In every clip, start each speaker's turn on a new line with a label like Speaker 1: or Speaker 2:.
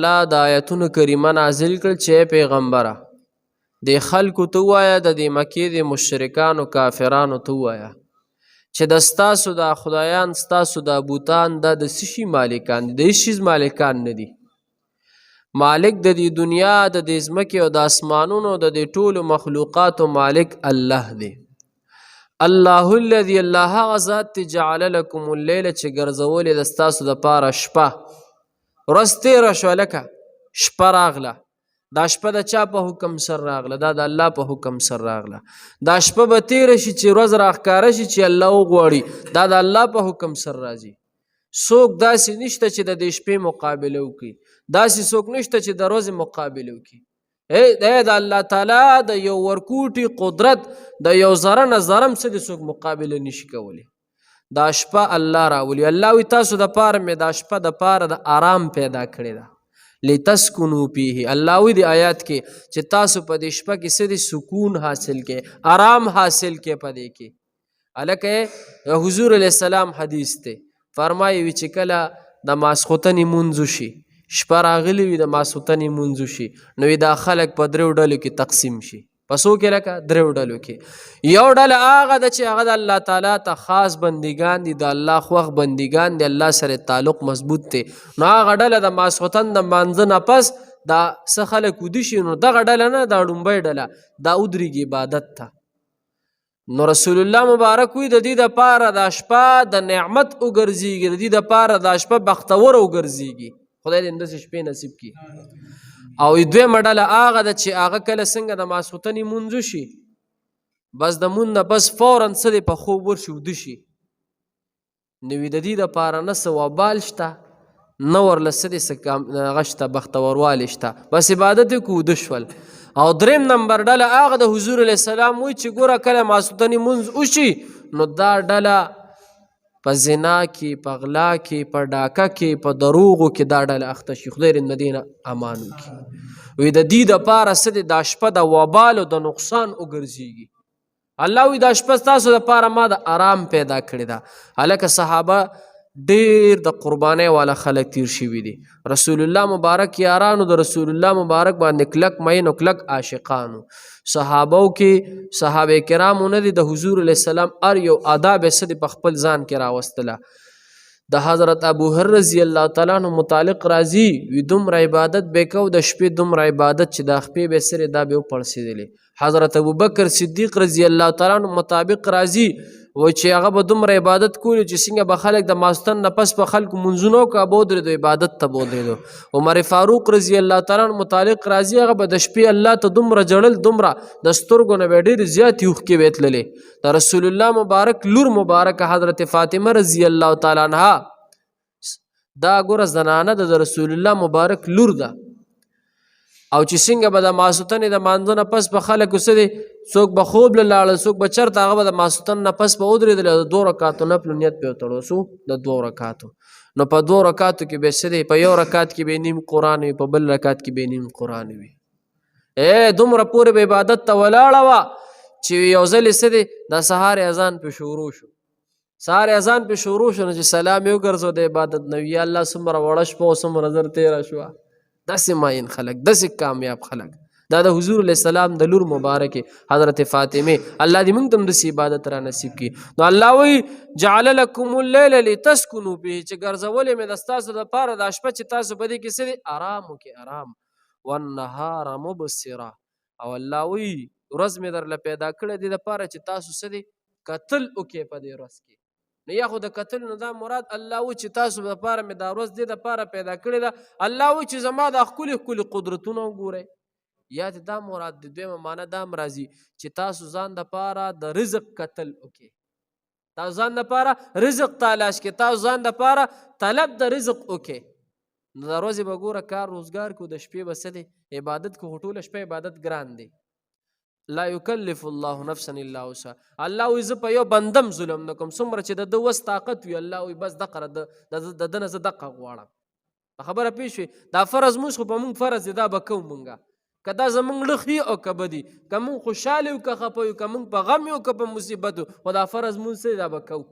Speaker 1: الله د آیتونو کریمه نازل کړ چې پیغمبره د خلکو ته ووایه د دې مکې د مشرکانو کافرانو ته ووایه چې د ستاسو دا خدایان ستاسو دا بوتان دا د څه شي مالکان دي د هېڅ شي مالکان نه دي. مالک د دې دنیا د دې ځمکې او د اسمانونو د دې ټولو مخلوقاتو مالک الله دی. الله الذي الله هغه ذات دی جعل لکم اللیل چې ګرځولې د ستاسو دپاره شپه ورځ تېره شوه لکه شپه راغله دا شپه د چا په حکم سر راغله دا د الله په حکم سر راغله دا شپه به تېره شي چې ورځ راښکاره شي چې الله وغواړي دا د الله په حکم سر راځي. څوک داسې نشته چې د دې شپې مقابله وکړي داسې څوک نشته چې د ورځې مقابله وکړي د الله تعالی د یو ورکوټي قدرت د یو ذره نه ذره هم څه د څوک مقابله نشي کولی. دا شپه الله راولي الله وي تاسو دپاره مې دا شپه دپاره د آرام پیدا کړې ده لتسکنو فیه. الله وي د آیات کې چې تاسو په دې شپه کې څه د سکون حاصل کې آرام حاصل کې په دې کې. هلکه حضور علیه السلام حدیث دی فرمایي وي چې کله د ماسخوتنې مونځ وشي شپه راغلې وي د ماسخوتنې مونځ وشي نو دا خلک په درېو ډلو کې تقسیم شي په څو کې لکه درېو ډلو کې. یو ډله هغه ده چې هغه د الله تعالی ته خاص بندګان دي د الله خوښ بندګان دي الله سره تعلق مضبوط دی نو هغه ډله د ماسخوتن د مانځه نه پس دا څه خلک ویده شي نو دغه ډله نه دا ړومبۍ ډله دا ودرېږي عبادت ته. نو رسول الله مبارک وي د دې دپاره دا شپه د نعمت وګرځېږي د دې دپاره دا شپه بختوره وګرځېږي خدای دې همداسې شپې نصیب کړي. او دویمه ډله هغه ده چې هغه کله څنګه د ماسخوتنې مونځ وشي بس د مونځ نه بس فورا څه دی په خوب ورشي ویده شي نو د دې دپاره نه څه وبال شته نه ورله څه دی څه هغه شته بختوروالی شته بس عبادت یې کو ویده شول. او دریم نمبر ډله هغه د حضور علیه السلام وایي چې ګوره کله ماسخوتنې مونځ وشي نو دا ډله په زنا کې په غلا کې په ډاکه کې په دروغو کې دا ډله اخته شي خدای دې د دې نه امان وکړي. وایي د دې دپاره څه دی دا شپه د وبال او د نقصان وګرځېږي. الله وایي دا شپه ستاسو دپاره ما د آرام پیدا کړې ده. هلکه صحابه ډېر د قربانۍ والا خلک تیر شوي دي رسول الله مبارک یارانو د رسول الله مبارک باندې کلک مین او کلک عاشقانو. صحابو کې صحابه کرامو نه دي د حضور علیه السلام هر یو آداب یې څه دي په خپل ځان کې راوستله. د حضرت ابو هر رضی الله تعالی عنه متعلق راځي وي دومره عبادت به کو د شپې دومره عبادت چې د خپې به سرې دا به وپړسېدلې. حضرت ابوبکر صدیق رضی الله تعالی عنه مطابق راځي و چې هغه به دومره عبادت کولی چې څنګه به خلک د ماستن نه پس په خلکو منځونه وکړه به ودرېدو عبادت ته به ودرېدو. عمر فاروق رضی الله تعالی عنه متعلق راځي هغه به د شپې الله ته دومره جړل دومره د سترګو نه به ډېرې زیاتې اوښکې به یې تللې. د رسول الله مبارک لور مبارکه حضرت فاطمه رضی الله تعالی عنها دا ګوره زنانه د رسول الله مبارک لور ده او چې څنګه به د ماسخوتنې د مانځه نه پس په خلکو څه دی څوک به خوب له لاړل څوک به چېرته هغه به د ماسخوتن نه پس به ودرېدل د 2 رکاتو نفلو نیت پې وتړو څو د 2 رکاتو نو په 2 رکاتو کې به څه دی په یو رکات کې به نیم قرآن وي په بل رکات کې به نیم قرآن وي. دومره پورې به عبادت ته ولاړه وه چې یو ځل یې څه دی د سهار اذان پې شروع شو سهار اذان پې شروع شو نو چې سلام یې وګرځو د عبادت نه یا الله څومره وړه شپه او څومره زر تېره شوه. داسې ماین خلک داسې کامیاب خلک دا د حضور علیه السلام د لور مبارکې حضرت فاطمه الله دې موږ ته هم داسې عبادت را نصیب کړي. نو الله وایي جعل لکم اللیل لتسکنو فیه چې ګرځولې مې د ستاسو دپاره دا شپه چې تاسو په دې کې څه دی آرام وکړئ آرام والنهار مبصرا. او الله وایي ورځ مې درله پیدا کړې دې دپاره چې تاسو څه دی کتل وکړئ په دې ورځ کې. نو یا خو د کتل نه دا مراد الله وایي چې تاسو دپاره مې دا ورځ دې دپاره پیدا کړې ده الله وایي چې زما دا ښکلي ښکلي قدرتونه وګورئ. یا دې دا مراد د دویمه معنی دا هم راځي چې تاسو ځان دپاره د رزق کتل وکړئ تاسو ځان دپاره رزق تلاش کړئ تاسو ځان دپاره طلب د رزق وکړئ. نو د ورځې به ګوره کار روزګار کو د شپې به څه دی عبادت کو خو ټوله شپه عبادت ګران دی. لا یکلف الله نفسا الا وسعها. الله وایي زه په یو بندم ظلم نه کوم څومره چې د ده وس طاقت وي الله وایي بس دقه د ده نه زه دقه غواړم. په خبره پوه شوې دا فرض موږ خو په موږ فرض دی دا به کوو مونږه که دا زمونږ لخي او که بدي که مونږ خوشحاله یو که خفه یو که مونږ په غم یو که په مصیبت یو خو دا فرض مونږ څه دا به کوو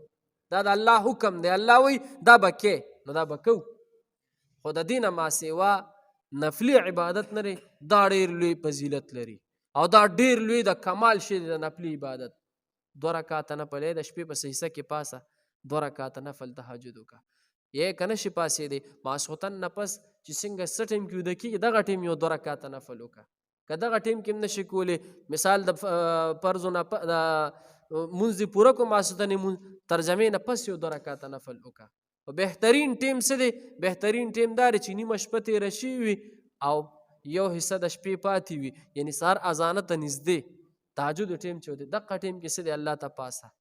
Speaker 1: دا د الله حکم دی الله وایي دا به کې نو دا به کوو. خو د دې نه ما سوا نفلی عبادت نه دی دا ډېر لوی فضیلت لري او دا ډېر لوی د کمال شی دی د نفلي عبادت 2 رکعاته نفل د شپې په سجده کې پاسه 2 رکعاته نفل تهجد وکړه یې که نشي پاسېدی ماسخوتن نه پس چې څنګه څه ټیم کې ویده کېږي دغه ټیم یو 2 رکعاته نفل وکړه که دغه ټیم کې هم نشي کولی مثال د فرضو نه د مونځ دې پوره کړو ماسخوتنې مونځ ترجمې نه پس یو 2 رکعاته نفل وکړه او بهترین ټیم څه دی بهترین ټیم دا دی چې نیمه شپه تېره شوې وي او یو حصه د شپې پاتې وي یعنې سهار اذانه ته نږدې تهجد ټیم چې دی دغه ټیم کې څه دی الله ته پاسه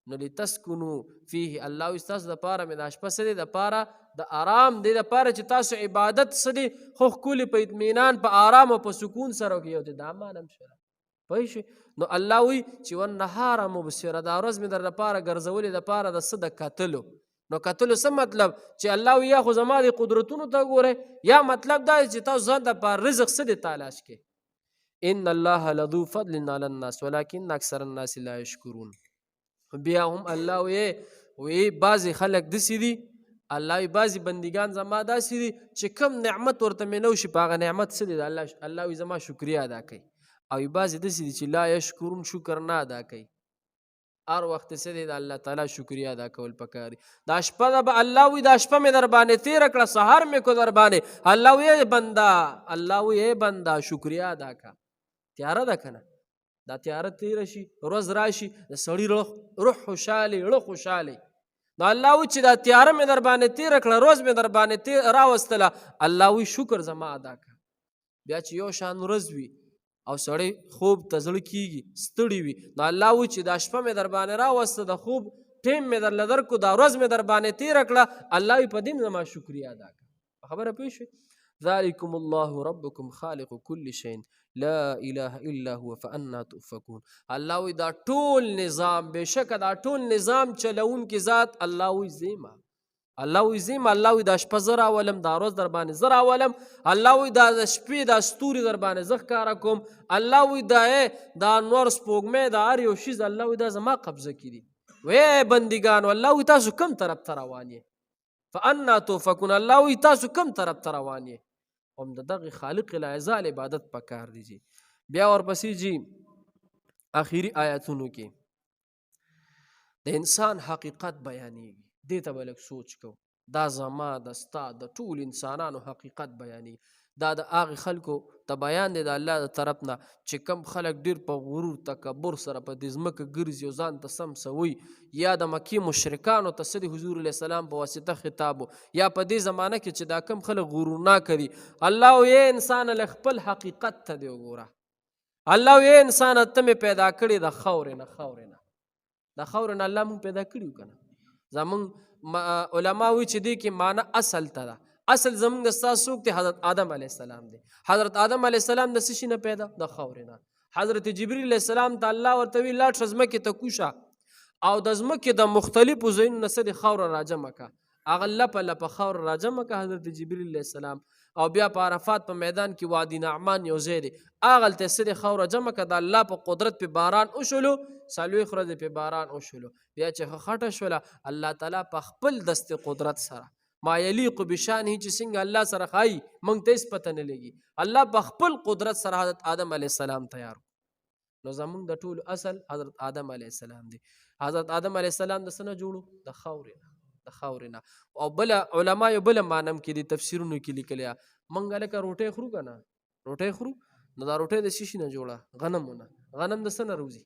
Speaker 1: نو لتسکنو فیه الله وایي ستاسو دپاره مې دا شپه څه دی دپاره د آرام دی دپاره چې تاسو عبادت څه دی خو ښکلې په اطمینان په آرام او په سکون سره وکړئ یو دی دا معلوم شوه پوه شوې نو الله وایي چې والنهار مبصره دا ورځ مې در دپاره ګرځولې دپاره د څه د کتلو نو کتلو څه مطلب چې الله وایي یا خو زما د قدرتونو ته ګورئ یا مطلب دا چې تاسو ځان دپاره رزق څه دی تلاش کې ان الله لذو فضل علی الناس ولكن اکثر الناس لا یشکرون بیا هم الله وی بعضې خلک داسې دي الله وی بعضې بندګان زما داسې دي چې کم نعمت ورته مې نه شي په هغه نعمت څه دی الله وی زما شکریه ادا کوي او بعضې داسې دي چې لا یشکرون شکر نه ادا کوي هر وخت څه دی د الله تعالی شکریه ادا کول پکار دي دا شپه ده به الله وی دا شپه مې در باندې تېره کړه سهار مې کو در باندې الله وی بنده الله وی بنده شکریه ادا کا تیاره ده که نه دا تیاره تیره شي ورځ راشي د سړي روح خوشحالي زړه خوشحالي نو الله وایي چې دا تیاره مې در باندې تېره کړه روز مې در باندې راوستله الله وایي شکر زما ادا کړه بیا چې یو شان ورځ وي او سړی خوب ته زړه کېږي ستړي وي نو الله وایي چې دا شپه مې در باندې راوسته د خوب ټیم مې درله درکړو دا ورځ مې در باندې تېره کړه الله وایي په دې زما شکریه ادا کړه خبره پوه شوې ذلكم الله ربكم خالق كل شيء لا اله الا هو فانا تؤفكون الله وی دا ټول نظام بشک دا ټول نظام چلون کی ذات الله وی زیما الله وی دا شپه زرا ولم دا روز در باندې زرا ولم الله وی دا شپې دا ستوري در باندې زخ کار کوم الله وی دا نور سپوږمۍ دا هر یو شیز الله وی دا زما قبضه کړي وې بندګان الله وی تاسو کوم طرف ته روان یې فانا تؤفكون الله وی تاسو کوم طرف ته روان یې هم د دغه خالق العزال عبادت پکار دی جی بیا ورپسې جی اخیری آیاتونو کې د انسان حقیقت بیانېږي دې ته به لږ سوچ کو دا زما د ستا د ټول انسانانو حقیقت بیانېږي دا د هغې خلکو ته بیان دی د الله د طرف نه چې کم خلک ډېر په غرور تکبر سره په دې ځمکه ګرځي او ځان ته سم سوي یا د مکې مشرکانو ته څه د حضور علیه السلام په واسطه خطاب یا په دې زمانه کې چې دا کم خلک غرورناکه دي الله یې انسان له خپل حقیقت ته دی وګوره الله یې انسان ته مې پیدا کړی د خاورې نه الله مونږ پیدا کړي که نه زمونږ علما وایي چې دې کې معنی اصل ته ده اصل زمونږ د ستا څوک دی حضرت آدم علیه السلام دی حضرت آدم علیه السلام د څه شي نه پیدا د خاورې نه حضرت جبریل علیه السلام ته الله ورته وی لاړ شه ځمکې ته کوشه او د ځمکې د مختلفو ځایونو نه څه د خاوره راجمع کړه هغه لپه لپه خاوره راجمع کړه حضرت جبریل علیه السلام او بیا په عرفات په میدان کې وادي نعمان یو ځای دی هغلته څه د خاوره جمع کړه د الله په قدرت په باران وشولو څلوېښت ورځې په باران وشولو بیا چې خټه شوله الله تعالی په خپل دست قدرت سره ما یلیق بشانه چې څنګه الله سره ښایي موږ ته هېڅ پته نه لګي الله په خپل قدرت سره حضرت آدم علیه السلام تیار نو زمونږ د ټولو اصل حضرت آدم علیه السلام دی حضرت آدم علیه السلام د څه نه جوړو د خاورې نه او بله علما یو بله معنم کې دي تفسیرونو کې لیکلی موږ لکه روټۍ خورو که نه روټۍ خورو نو دا روټۍ د څه شي نه جوړه غنم د څه نه روزي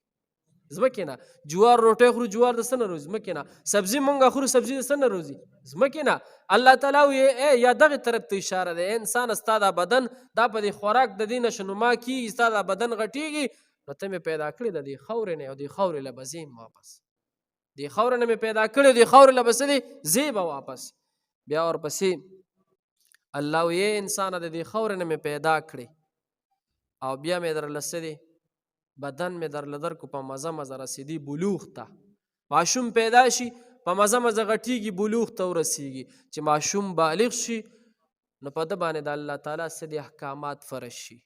Speaker 1: ځمکې نه جوار روټۍ خورو جوار د څه نه روزي ځمکې نه سبزي مونږ خورو سبزي د څه نه روزي ځمکې نه الله تعالی وایي یا دغې طرف ته اشاره ده انسان ستا دا بدن دا په دې خوراک د دې نشنما کېږي ستا دا بدن غټېږي نو ته مې پیدا کړې د دې خاورې نه او دې خاورې له به ځیم واپس دې خاورې نه مې پیدا کړې دې خاورې له به څه دی ځې به واپس بیا ورپسې الله وایي انسانه د دې خاورې نه مې پیدا کړې او بیا مې درله څه دی بدن مې درله درکو په مزه مزه رسېدي بلوغ ته ماشوم پیدا شي په مزه مزه غټېږي بلوغ ته ورسېږي چې ماشوم بالغ شي نو په ده باندې د الله تعالی څه دي احکامات فرض شي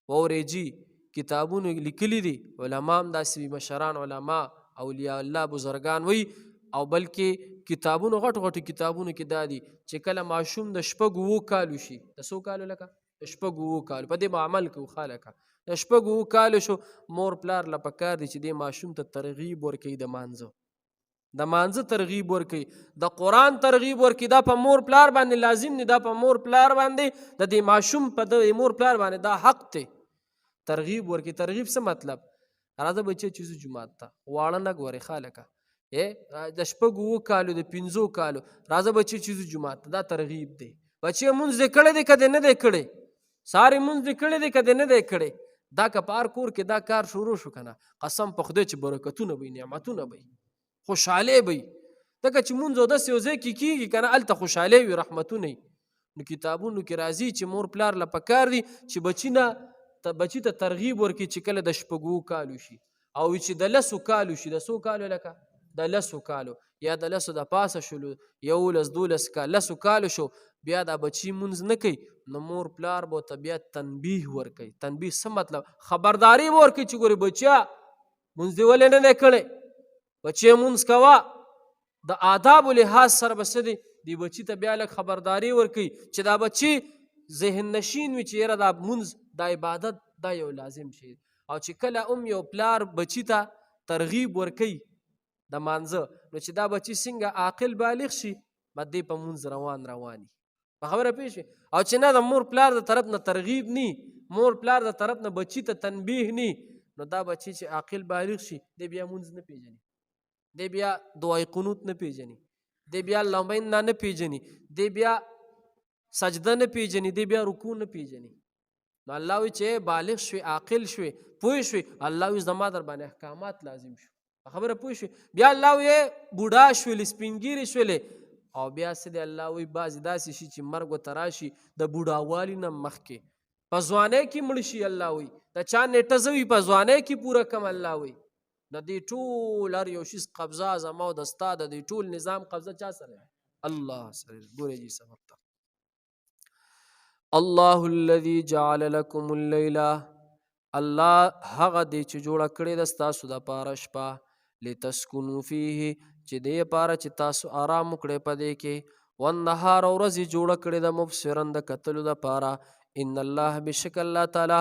Speaker 1: واورېجي کتابونو لیکلي دي علما هم داسې مشران علما اولیاء الله بزرګان وي او بلکې کتابونو غټو غټو کتابونو کې دا دي چې کله ماشوم د شپږو 7 کالو شي د څو کالو لکه شپږ اووه کالو په دې به عمل کوو خلکه د شپږ اووه کالو شو مور پلار له پکار دی چې دې ماشوم ته ترغیب ورکوي د مانځه ترغیب ورکوي د قرآن ترغیب ورکوي دا په مور پلار باندې لازم دی دا په مور پلار باندې د دې ماشوم په د مور پلار باندې دا حق دی ترغیب ورکوي ترغیب څه مطلب راځه بچی چې جومات ته واړه نه ګورې خلکه د شپږ اووه کالو د پنځو کالو راځه بچی چې جومات ته دا ترغیب دی بچی مونځ دې کړی دی که دې نه دی کړی ساري مونځ دې کړی دی که دې نه دی کړی دا که په هر کور کې دا کار شروع شو که نه قسم په خدای چې برکتونه به نعمتونه به خوشحالۍ به ځکه چې مونځ اودس یو ځای کې کېږي که نه هلته خوشحالۍ وي رحمتونه نو کتابونو کې راځي چې مور پلار له پکار دي چې بچي ته ترغیب ورکړي چې کله د شپږ اووه کالو شي او چې د لسو کالو شي د څو کالو لکه د لسو کالو یا د لسو د پاسه شلو 11 12 لسو کالو شو بیا دا بچی مونځ نه کوي نو مور پلار به ورته بیا تنبیه ورکوي تنبیه څه مطلب خبرداری به ورکوي چې ګورې بچیا مونځ دې ولې نه دی کړی بچی مونځ کوه د آدابو لحاظ سره به څه دی دې بچي ته بیا لږ خبرداری ورکوي چې دا بچی ذهن نشین وي چې یاره دا مونځ دا عبادت دا یو لازم شي او چې کله یو پلار بچی ته ترغیب ورکوي د مانځه نو چې دا بچی څنګه عاقل بالغ شي به دې په مونځ رواني په خبره پوه شوې او چې نه د مور پلار د طرف نه ترغیب نی مور پلار د طرف نه بچی ته تنبیه نی نو دا بچی چې عاقل بالغ شي دی بیا مونځ نه پیژني دی بیا دعای قنوت نه پیژني دی بیا لمبین نه پیژني دی بیا سجده نه پیژني دی بیا رکوع نه پیژني نو الله وی چې بالغ شوي عاقل شوي پوه شوي الله وی زما در باندې احکامات لازم شو خبره پوه شوي بیا الله وی بوډا شولې سپینګیرې شولې او بیا څه دی الله وی بعضې داسې شي چې مرګ ورته راشي د بوډاوالي نه مخکې په ځوانۍ کې مړ شي الله وی د چا نیټه زه وي په ځوانۍ کې پوره کم الله وی د دې ټول هر یو شیز قبضه زما او د ستا د دې ټول نظام قبضه چا سره الله سره ګورې جي سبق ته الله الذي جعل لكم الليل الله هغه دی چې جوړه کړې ده ستاسو دپاره شپه لتسکنو فیه چې دې پاره چې تاسو آرام وکړئ په دې کې والنهار او ورځې جوړه کړې ده مبصرا د کتلو دپاره ان الله بشک الله تعالی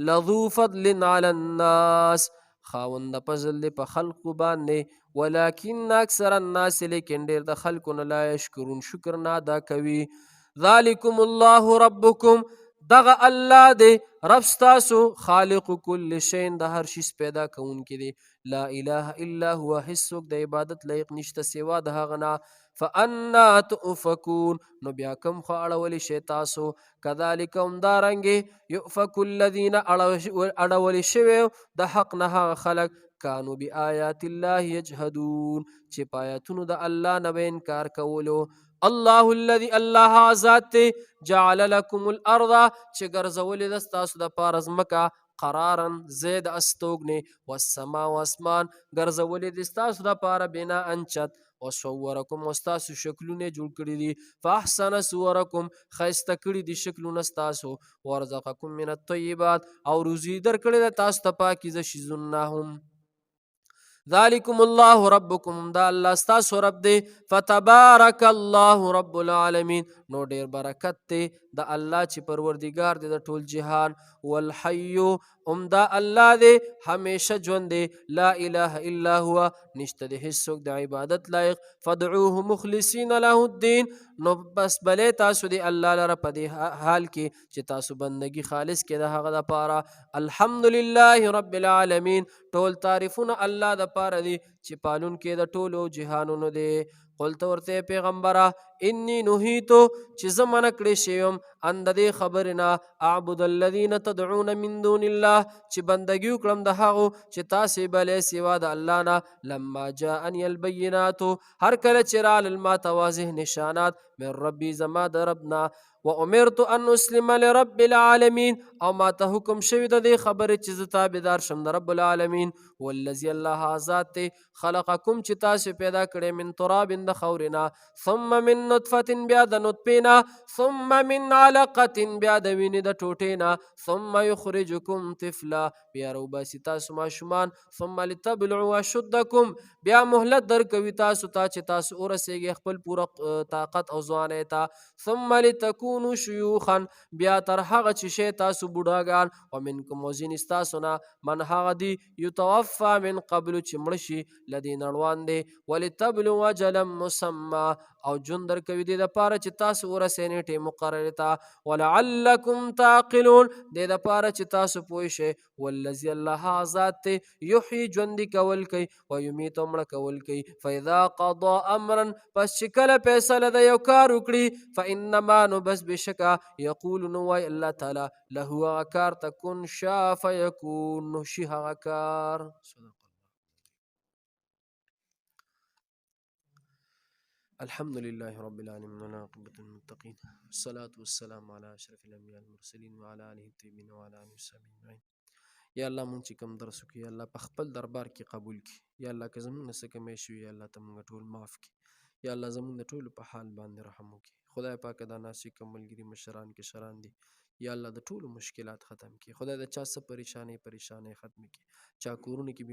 Speaker 1: لذو فضل علی الناس خاوند فضل دی په خلقو باندې ولکن اکثر الناس لیکن ډېر د خلکو نه لا یشکرون شکر نه ادا کوي ذالکم الله ربکم دغه الله دی رب ستاسو خالق کل شی د هر شیز پیدا کوونکی دی لا اله الا هو هیڅوک د عبادت لایق نشته سوا د هغه نه فانا تؤفکون نو بیا کوم خو اړولی شی تاسو کذالک همدارنګې یؤفک الذین اړولی شوي د حق نه هغه خلک کانو بآیات الله یجهدون چې په آیاتونو د الله نه به انکار کولو الله الذي الله ذات جعل لكم الارض چې ګرځولې ده ستاسو دپاره ځمکه قرارا زید استوګنې والسما و اسمان ګرځولې دي ستاسو دپاره بنا انچت وصورکم او ستاسو شکلونه جوړ کړي دي فاحسن صورکم ښایسته کړي دي شکلونه ستاسو ورزقکم من الطیبات او روزي درکړې ده تاسو ته پاکیزه شیزونه هم ذالکم الله ربکم دا الله ستاسو رب دی فتبارک الله رب العالمین نو ډیر برکت دی د الله چې پروردگار دی د ټول جهان والحی دا الله دی همیشه ژوند دی لا اله الا هو نشته دی هیڅوک د عبادت لایق فدعوه مخلصین له الدین نو بس بلې تاسو دی الله لره په دې حال کې چې تاسو بندگی خالص کې د هغه دپاره الحمدلله رب العالمین ټول تعریفونه الله دپاره دی چې پالون کې د ټولو جهانونو دی قلت ورته پیغمبره انی نهیتو چې زه منع کړی شویم ان د دې خبرې نه اعبد الذین تدعون من دون الله چې بندګي وکړم د هغو چې تاسې بلې سوا د الله نه لما جاءنی البینات هر کله چې رالل ماته واضح نشانات من ربي زما د ربنا وامرت ان اسلم لرب العالمین او ماته حکم شوی د دې خبرې چې زه تابعدار شم د رب العالمین والذي الله ذات خلقکم چې تاسو پیدا کړی من تراب د خورنا ثم من نطفه بیا د نطفینا ثم من علقه بیا د وینې د ټوټینا ثم یخرجکم طفلا بیا روباسي تاسو ماشومان ثم لتبلعوا اشدکم بیا مهلت درکوي تاسو ته چې تاسو ورسیږئ خپل پوره طاقت او ځوانۍ ته ثم لتکونوا تکونو شیوخا بیا تر هغه چې شی تاسو بوډاګان ومنکم وزین ستاسو نه من هغه دی یتوفا من قبل چې مړه شي له دې نړوان دی ولتبلغوا اجلا مسمى او ژوند درکوي دې دپاره چې تاسو ورسئ نیټې مقررې ته ولعلکم تعقلون دې دپاره چې تاسو پوه شئ والذي الله هغه ذات دی یحیي ژوندي کول کوي ویمیت او مړه کول کوي فاذا قضا امرا پس چې کله فیصله د یو کار وکړي فانما نو بس بشکه یقول نو وایي الله تعالی له هغه کار ته کن شا فیکون نو شي هغه کار. صدق الحمد لله رب العالمين والعاقبة للمتقين والصلاة والسلام على أشرف الأنبياء والمرسلين وعلى آله الطيبين وعلى آله وصحبه أجمعين. یا الله مونږ چې کوم درس وکړو یا الله په خپل دربار کې قبول کړي. یا الله که زمونږ نه څه کمی شوي یا الله ته مونږ ټول معاف کړي. یا الله زمونږ د ټولو په حال باندې رحم وکړي. خدای پاکه دا ناست چې کوم ملګري مشران کشران دي یا الله د ټولو مشکلات ختم کړي. خدای د چا څه پریشانۍ ختم کړي. چا کورونو کې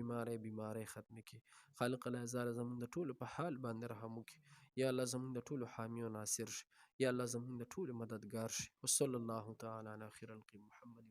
Speaker 1: بیماری ختم کړي. خالق الهزار زمونږ د ټولو په حال باندې رحم وکړي. یا الله زمونږ د ټولو حامی او ناصر شي. یا الله زمونږ د ټولو مددگار شي. وصلی الله تعالی علی خیر الخلق محمد